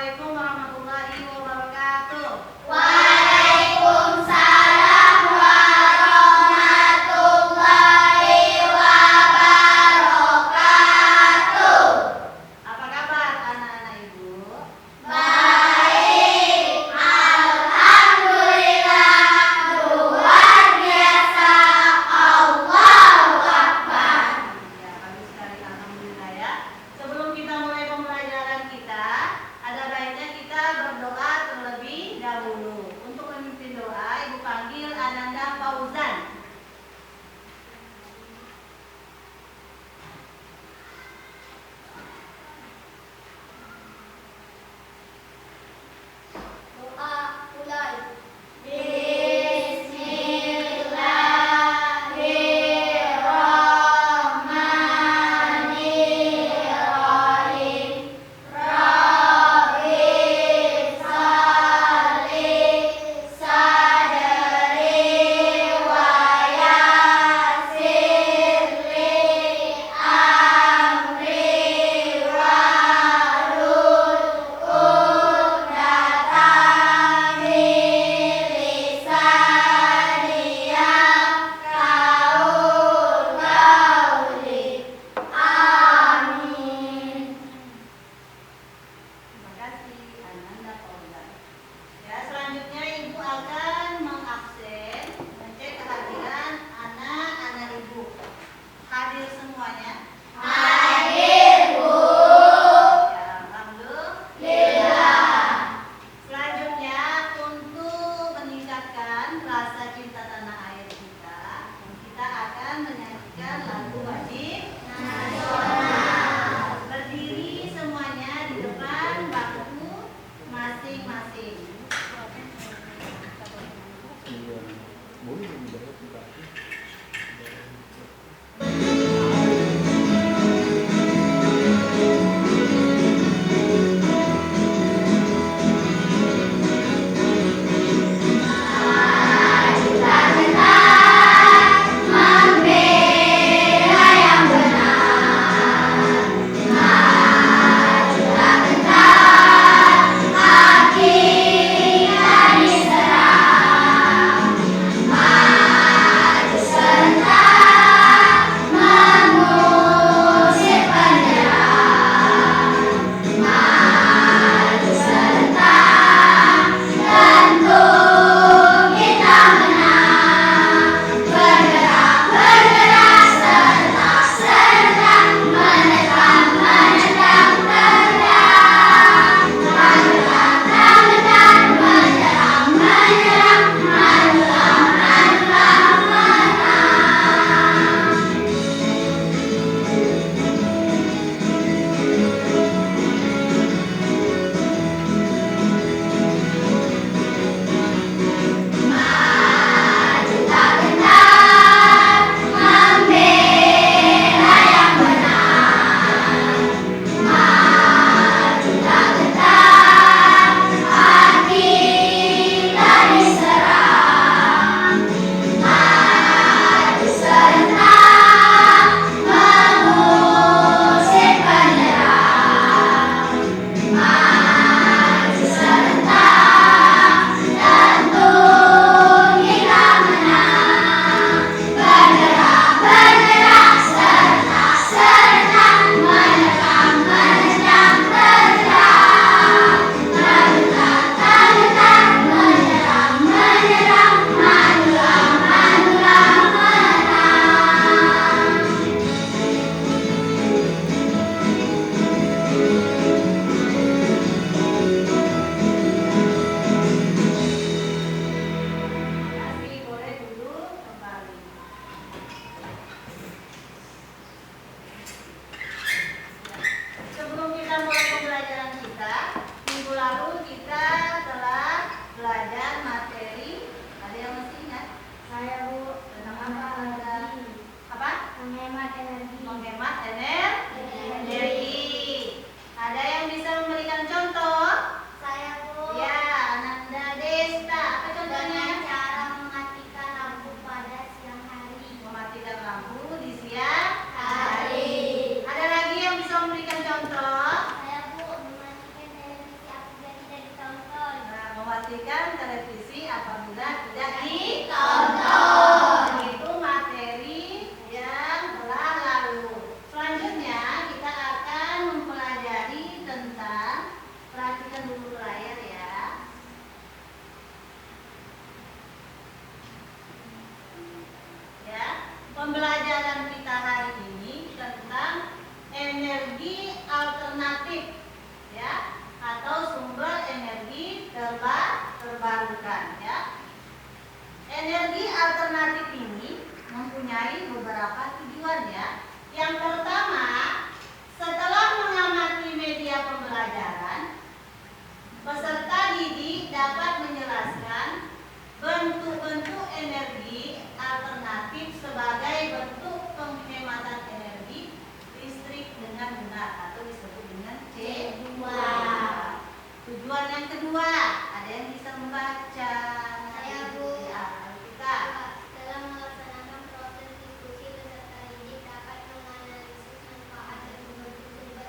Assalamualaikum warahmatullahi wabarakatuh. Waalaikumsalam warahmatullahi wabarakatuh. Apa kabar anak-anak Ibu? Baik, alhamdulillah, luar biasa, Allahu Akbar. Ya, bagus sekali alhamdulillah ya. Sebelum kita mulai pembelajaran kita, ada baiknya kita berdoa terlebih energi alternatif, ya, atau sumber energi terbarukan, ya. Energi alternatif ini mempunyai beberapa tujuan, ya. Yang pertama, setelah mengamati media pembelajaran, peserta didik dapat menjelaskan bentuk-bentuk energi alternatif sebagai bentuk penghematan energi listrik dengan benar atau disebut dengan C2. Tujuan yang kedua, ada yang bisa membaca? Saya, Bu. Ya, kita. Dalam melaksanakan proses diskusi, peserta didik dapat menganalisis manfaat dan bentuk sumber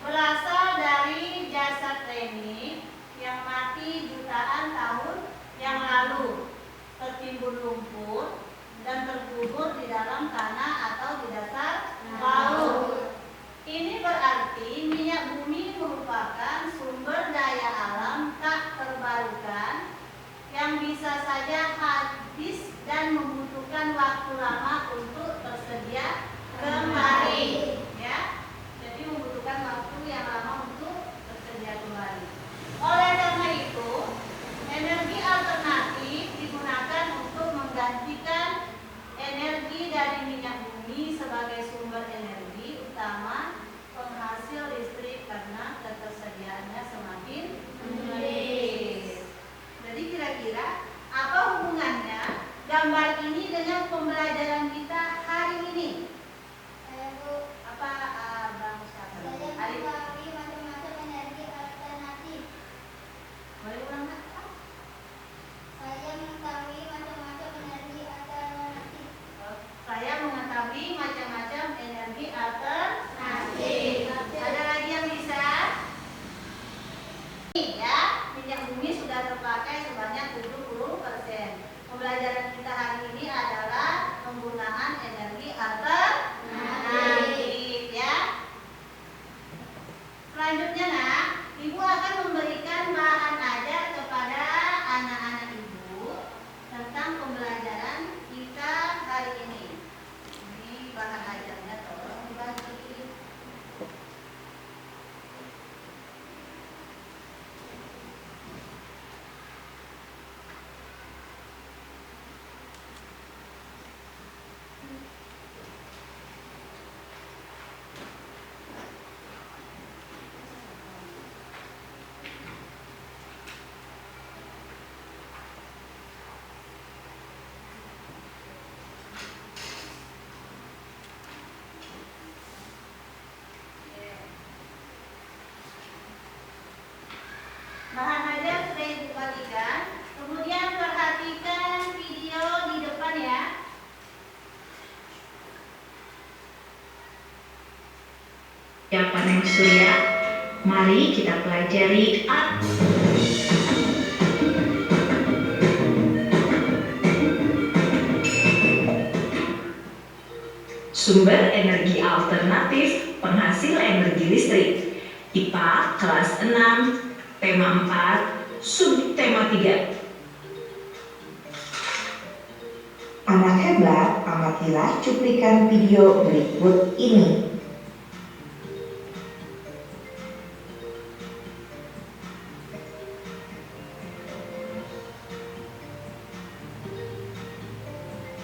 berasal dari jasad Reni yang mati jutaan tahun yang lalu, tertimbun lumpur dan terkubur di dalam tanah atau di dasar laut. Ini berarti minyak bumi merupakan sumber daya alam tak terbarukan yang bisa saja habis dan membutuhkan waktu lama untuk tersedia kembali, ya. Jadi membutuhkan waktu yang lama untuk tersedia kembali. Oleh karena itu, energi alternatif digunakan untuk menggantikan energi dari minyak bumi sebagai sumber energi utama penghasil listrik karena ketersediaannya semakin menipis. Jadi kira-kira apa hubungannya gambar ini dengan pembelajaran kita hari ini? Saya Bu. Apa Bang Syafri? Saya Arif? mengetahui macam-macam energi alternatif. Boleh ulang Kak? Saya mengetahui macam-macam energi alternatif. Saya mengetahui macam-macam energi alternatif. Ada lagi yang bisa? Ya, minyak bumi sudah terpakai sebanyak 70%. Pembelajaran kita hari ini adalah penggunaan energi alternatif, ya. Selanjutnya, Nak, Ibu akan memberikan bahan ajar kepada anak-anak Ibu tentang pembelajaran kita hari ini. Ini bahan ajarnya, tolong dibagi. Bahan ajar sudah Ibu bagikan. Kemudian perhatikan video di depan, ya. Panel surya, mari kita pelajari sumber energi alternatif penghasil energi listrik. IPA kelas 6, tema 4, subtema 3. Anak hebat, amatilah cuplikan video berikut ini.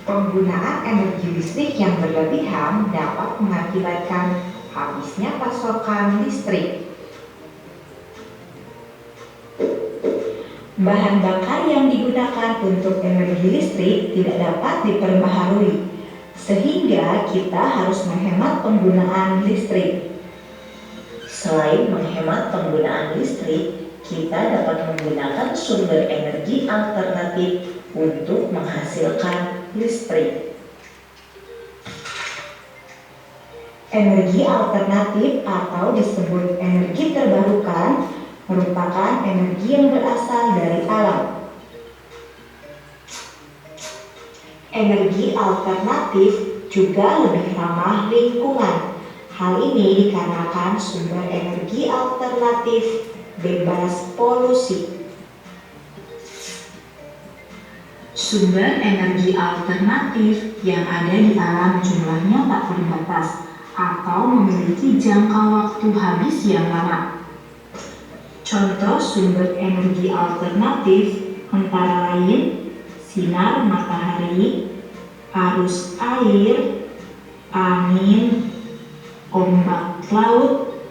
Penggunaan energi listrik yang berlebihan dapat mengakibatkan habisnya pasokan listrik. Bahan bakar yang digunakan untuk energi listrik tidak dapat diperbaharui, sehingga kita harus menghemat penggunaan listrik. Selain menghemat penggunaan listrik, kita dapat menggunakan sumber energi alternatif untuk menghasilkan listrik. Energi alternatif atau disebut energi terbarukan merupakan energi yang berasal dari alam. Energi alternatif juga lebih ramah lingkungan. Hal ini dikarenakan sumber energi alternatif bebas polusi. Sumber energi alternatif yang ada di alam jumlahnya tak terbatas atau memiliki jangka waktu habis yang lama. Contoh sumber energi alternatif antara lain sinar matahari, arus air, angin, ombak laut,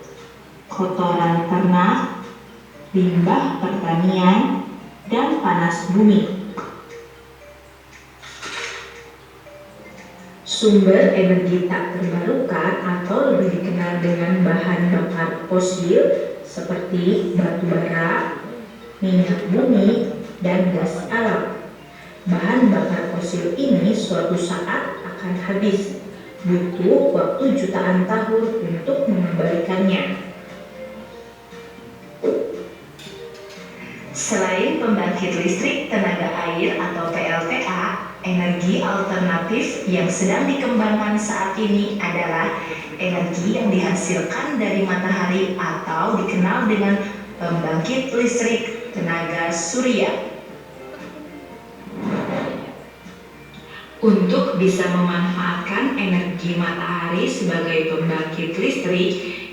kotoran ternak, limbah pertanian, dan panas bumi. Sumber energi tak terbarukan atau lebih dikenal dengan bahan bakar fosil seperti batu bara, minyak bumi, dan gas alam. Bahan bakar fosil ini suatu saat akan habis, butuh waktu jutaan tahun untuk mengembalikannya. Selain pembangkit listrik tenaga air atau PLTA, energi alternatif yang sedang dikembangkan saat ini adalah energi yang dihasilkan dari matahari atau dikenal dengan pembangkit listrik tenaga surya. Untuk bisa memanfaatkan energi matahari sebagai pembangkit listrik,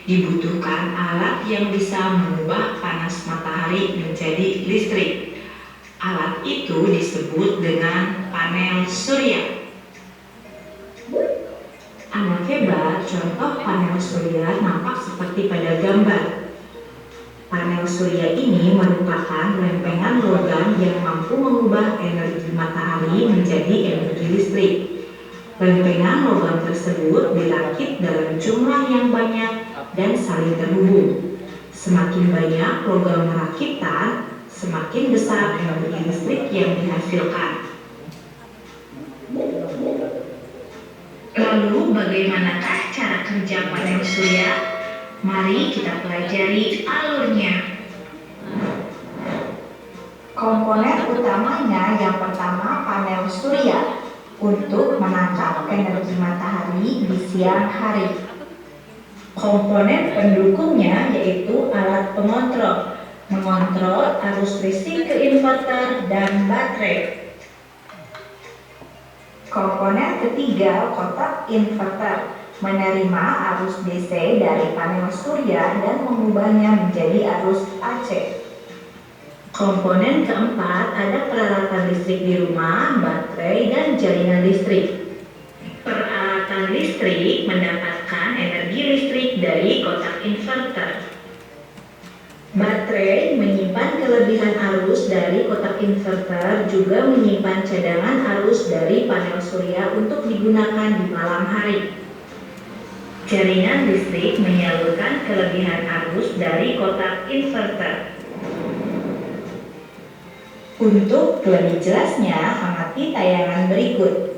dibutuhkan alat yang bisa mengubah panas matahari menjadi listrik. Alat itu disebut dengan panel surya. Anak hebat, contoh panel surya nampak seperti pada gambar. Panel surya ini merupakan lempengan logam yang mampu mengubah energi matahari menjadi energi listrik. Lempengan logam tersebut dirakit dalam jumlah yang banyak dan saling terhubung. Semakin banyak logam rakitan, semakin besar energi listrik yang dihasilkan. Lalu bagaimanakah cara kerja panel surya? Mari kita pelajari alurnya. Komponen utamanya yang pertama panel surya untuk menangkap energi matahari di siang hari. Komponen pendukungnya yaitu alat pengontrol, mengontrol arus listrik ke inverter dan baterai. Komponen ketiga kotak inverter menerima arus DC dari panel surya dan mengubahnya menjadi arus AC. Komponen keempat ada peralatan listrik di rumah, baterai, dan jaringan listrik. Peralatan listrik mendapatkan energi listrik dari kotak inverter. Baterai menyimpan kelebihan arus dari kotak inverter, juga menyimpan cadangan arus dari panel surya untuk digunakan di malam hari. Jaringan listrik menyalurkan kelebihan arus dari kotak inverter. Untuk lebih jelasnya, amati tayangan berikut.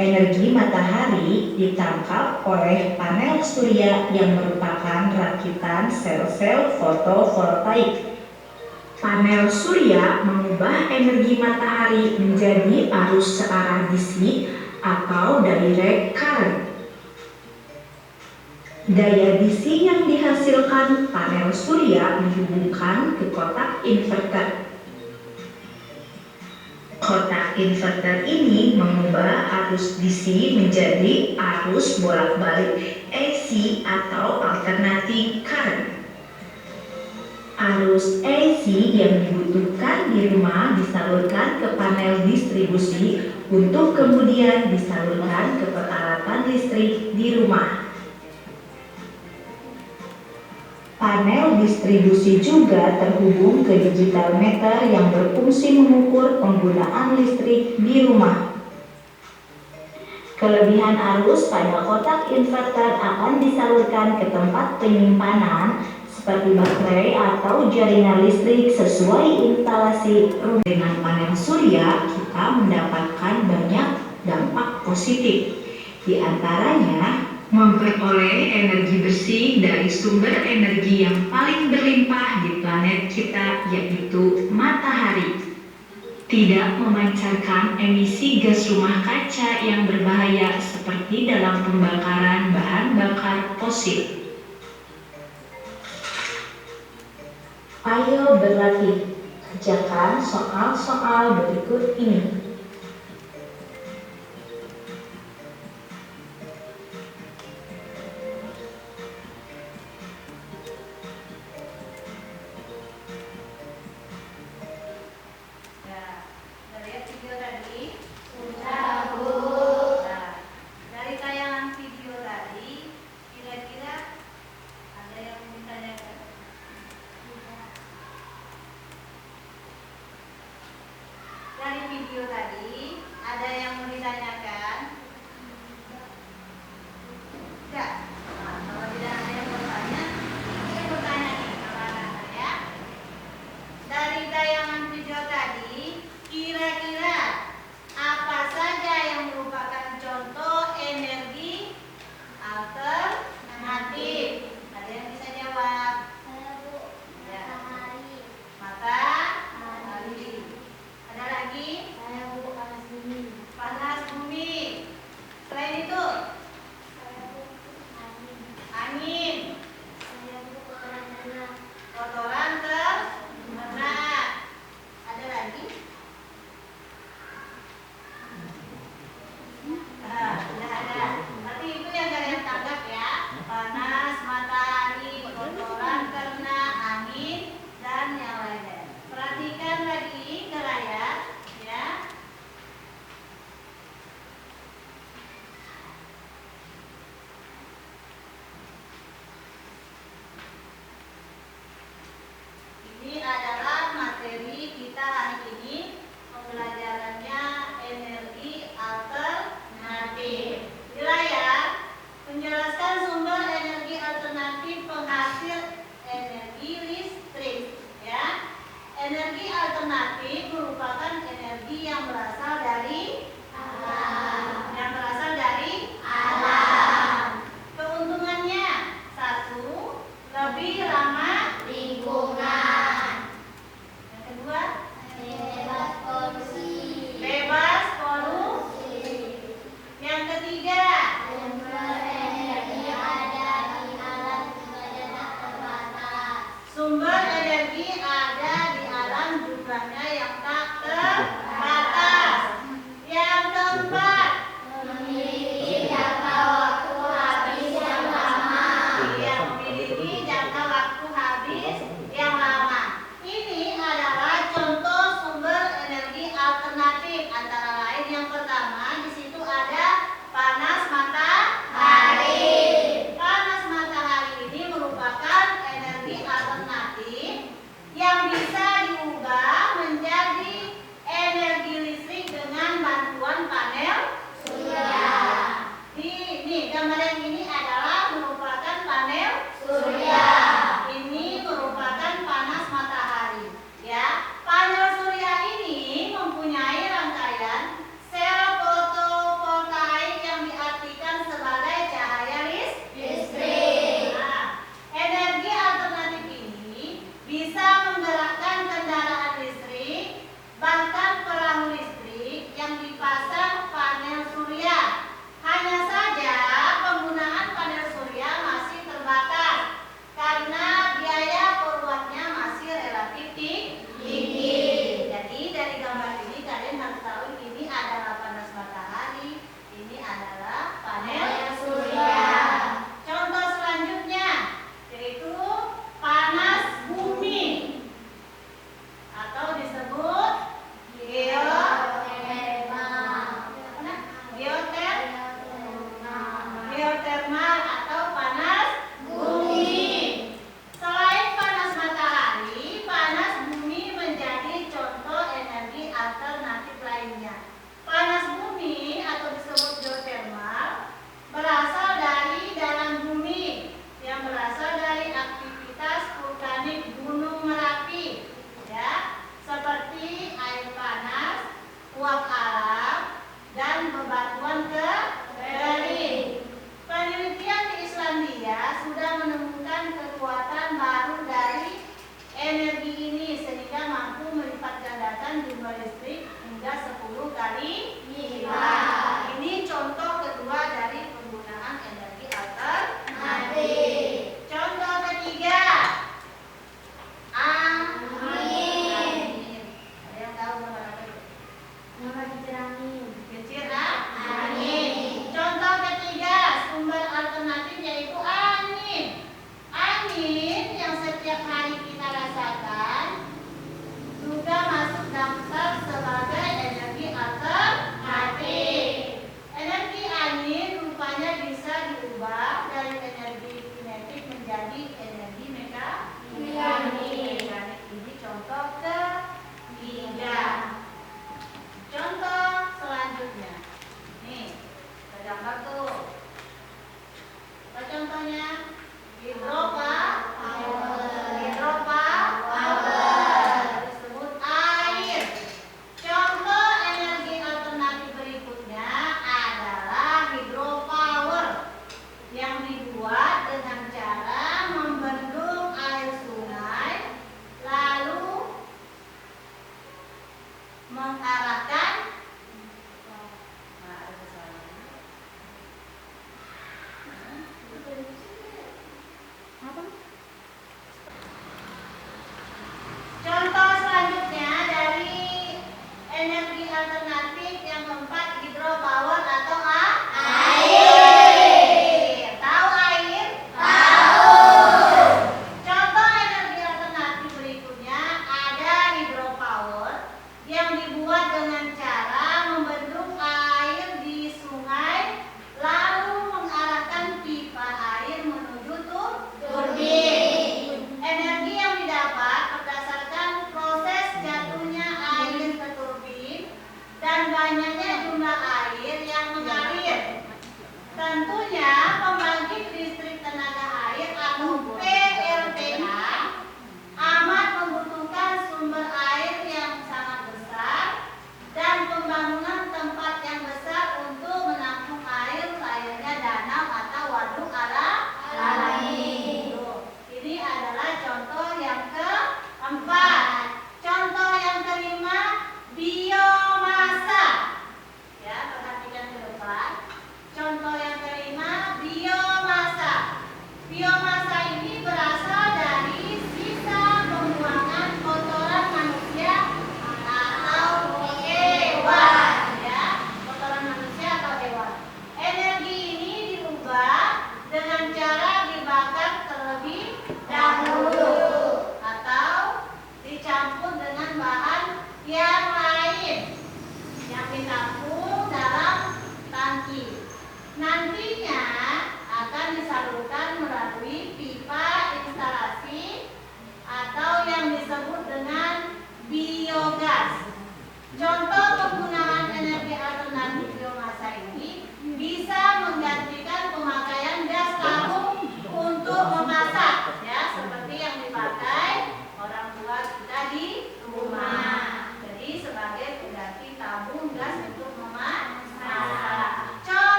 Energi matahari ditangkap oleh panel surya yang merupakan rakitan sel-sel fotovoltaik. Panel surya mengubah energi matahari menjadi arus searah DC atau direct current. Gaya DC yang dihasilkan panel surya dihubungkan ke kotak inverter. Kotak inverter ini mengubah arus DC menjadi arus bolak-balik AC atau alternating current. Arus AC yang dibutuhkan di rumah disalurkan ke panel distribusi untuk kemudian disalurkan ke peralatan listrik di rumah. Panel distribusi juga terhubung ke digital meter yang berfungsi mengukur penggunaan listrik di rumah. Kelebihan arus pada kotak inverter akan disalurkan ke tempat penyimpanan seperti baterai atau jaringan listrik sesuai instalasi rumah. Dengan panel surya, kita mendapatkan banyak dampak positif. Di antaranya, memperoleh energi bersih dari sumber energi yang paling berlimpah di planet kita, yaitu matahari. Tidak memancarkan emisi gas rumah kaca yang berbahaya seperti dalam pembakaran bahan bakar fosil. Ayo berlatih. Kerjakan soal-soal berikut ini. Dari video tadi Energi alternatif merupakan energi yang berasal dari alam. Yang berasal dari alam. Keuntungannya, 1. Lebih ramah lingkungan. Yang kedua, bebas polusi. bebas polusi. Yang ketiga, Sumber energi ada di alam jumlahnya tak terbatas. sumber energi ada di alam jumlahnya yang tak terbatas. Yang keempat, Memiliki jangka waktu habis yang lama. yang memiliki jangka waktu habis yang lama. Ini adalah contoh sumber energi alternatif. Antara lain yang pertama, di situ ada panas matahari. Panas matahari ini merupakan energi alternatif yang bisa diubah menjadi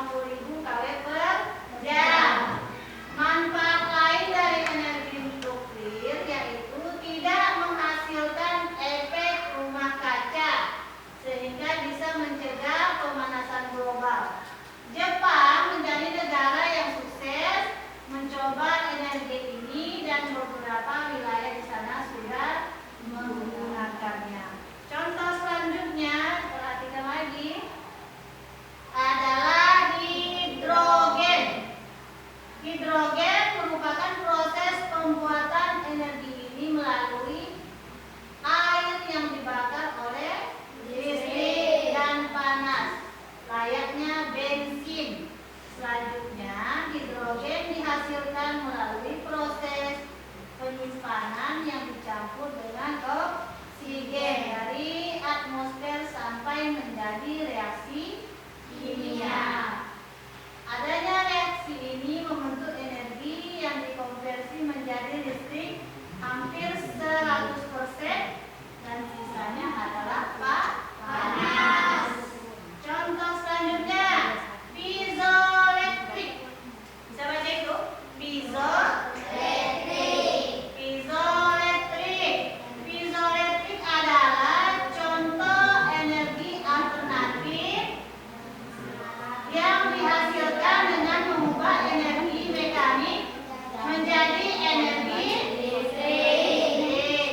50.000 kW per jam. Manfaat lain dari energi nuklir yaitu tidak menghasilkan efek rumah kaca sehingga bisa mencegah pemanasan global. Jepang menjadi negara yang sukses mencoba energi ini dan beberapa wilayah di sana sudah menggunakannya. Contoh selanjutnya, perhatikan lagi, adalah hidrogen. Hidrogen merupakan proses pembuatan energi ini melalui air yang dibakar oleh listrik dan panas, layaknya bensin. Selanjutnya, hidrogen dihasilkan melalui proses penyimpanan yang dicampur dengan oksigen dari atmosfer sampai menjadi reaksi kimia. Adanya reaksi ini membentuk energi yang dikonversi menjadi listrik hampir 100% dan sisanya adalah panas. Contoh selanjutnya, piezoelektrik. Bisa baca itu? Piezoelektrik. Piezoelektrik adalah contoh energi alternatif yang dihasilkan dengan mengubah energi mekanik menjadi energi listrik.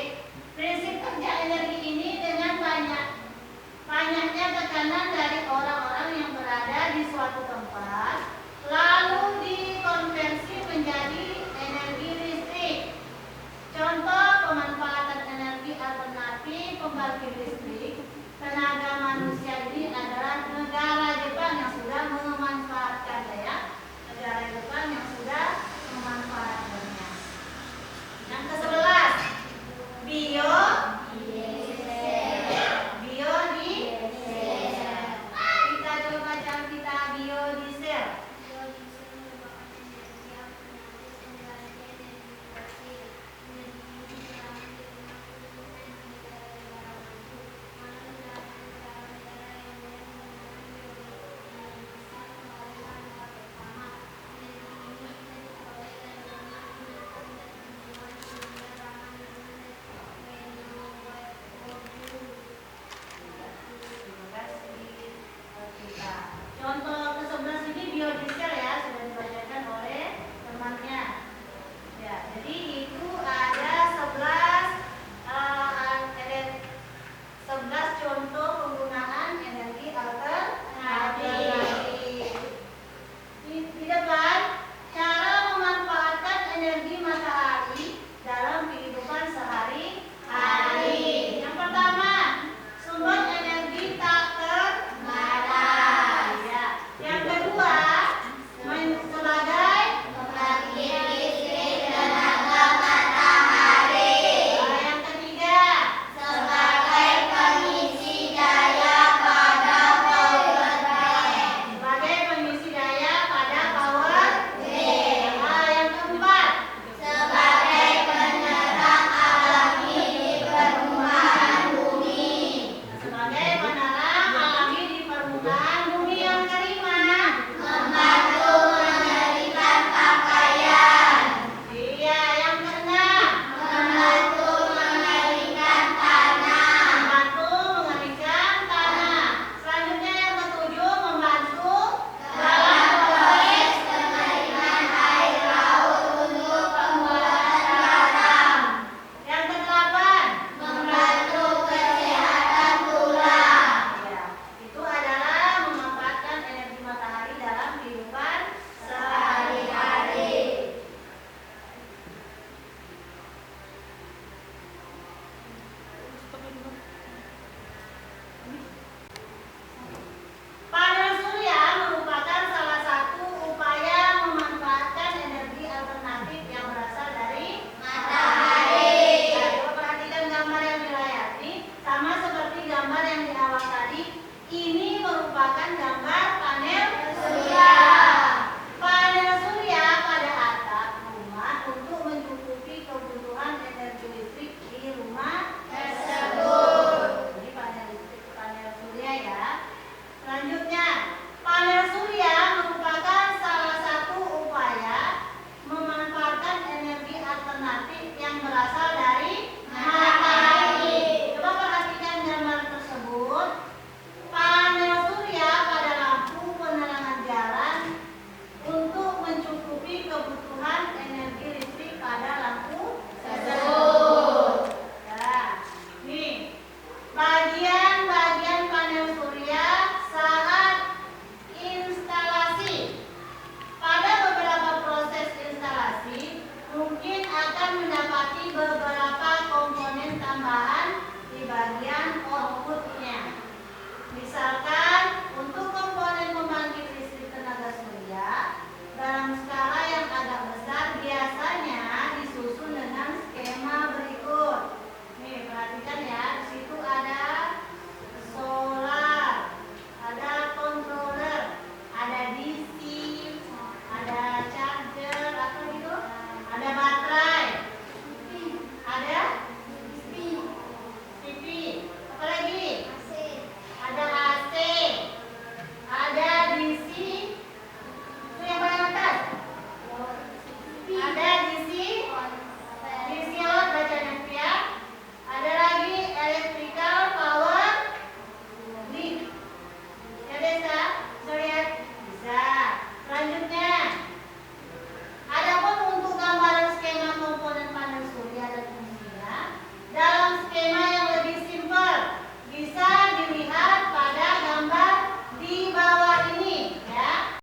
Prinsip kerja energi ini dengan banyaknya tekanan dari orang-orang yang berada di suatu tempat, lalu dikonversi menjadi energi listrik. Contoh pemanfaatan energi alternatif pembangkit listrik tenaga manusia ini adalah negara Jepang yang sudah memanfaatkannya, ya. Negara Jepang yang sudah memanfaatkannya. Yang ke-11, biodiesel. Kita coba cari kita biodiesel. Contoh